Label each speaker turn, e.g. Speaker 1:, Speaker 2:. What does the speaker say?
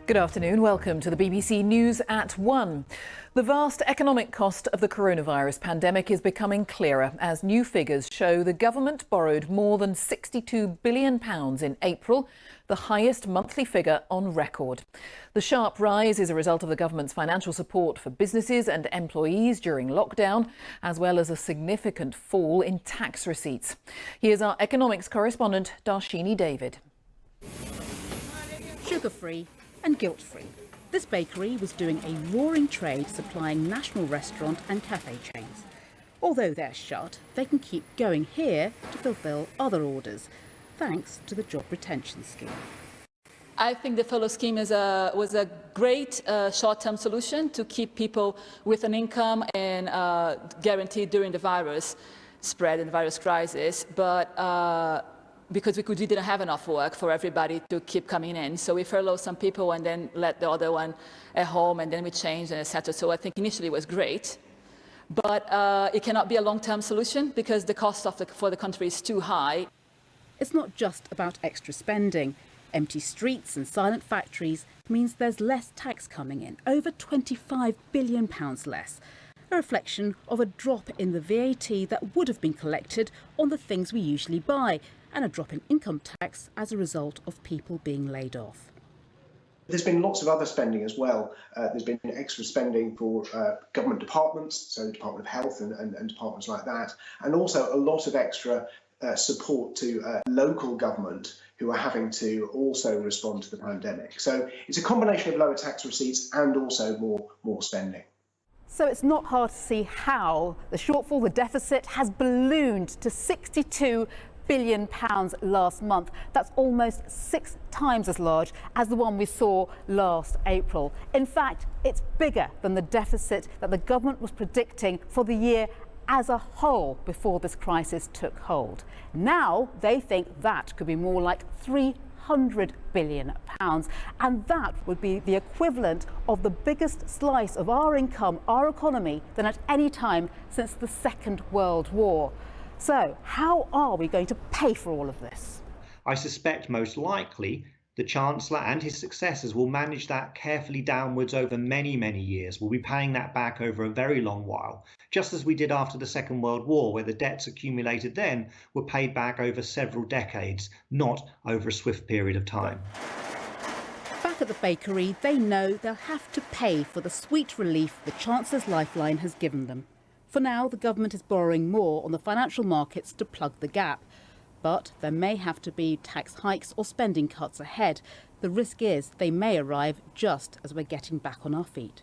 Speaker 1: Good afternoon. Welcome to the BBC News at 1. The vast economic cost of the coronavirus pandemic is becoming clearer as new figures show the government borrowed more than £62 billion in April, the highest monthly figure on record. The sharp rise is a result of the government's financial support for businesses and employees during lockdown, as well as a significant fall in tax receipts. Here's our economics correspondent, Darshini David.
Speaker 2: Sugar-free and guilt-free. This bakery was doing a roaring trade supplying national restaurant and cafe chains. Although they're shut, they can keep going here to fulfil other orders, thanks to the job retention scheme.
Speaker 3: I think the furlough scheme was a great short-term solution to keep people with an income and guaranteed during the virus spread and the virus crisis. But because we didn't have enough work for everybody to keep coming in. So we furloughed some people and then let the other one at home, and then we changed and etc. So I think initially it was great, but it cannot be a long-term solution because the cost for the country is too high.
Speaker 2: It's not just about extra spending. Empty streets and silent factories means there's less tax coming in, over £25 billion less. A reflection of a drop in the VAT that would have been collected on the things we usually buy, and a drop in income tax as a result of people being laid off.
Speaker 4: There's been lots of other spending as well. There's been extra spending for government departments, so the Department of Health and departments like that, and also a lot of extra support to local government who are having to also respond to the pandemic. So it's a combination of lower tax receipts and also more spending.
Speaker 2: So it's not hard to see how the shortfall, the deficit, has ballooned to £62 billion last month. That's almost 6 times as large as the one we saw last April. In fact, it's bigger than the deficit that the government was predicting for the year as a whole before this crisis took hold. Now they think that could be more like £300 billion, and that would be the equivalent of the biggest slice of our income, our economy, than at any time since the Second World War. So how are we going to pay for all of this?
Speaker 5: I suspect most likely the Chancellor and his successors will manage that carefully downwards over many, many years. We'll be paying that back over a very long while, just as we did after the Second World War, where the debts accumulated then were paid back over several decades, not over a swift period of time.
Speaker 2: Back at the bakery, they know they'll have to pay for the sweet relief the Chancellor's lifeline has given them. For now, the government is borrowing more on the financial markets to plug the gap. But there may have to be tax hikes or spending cuts ahead. The risk is they may arrive just as we're getting back on our feet.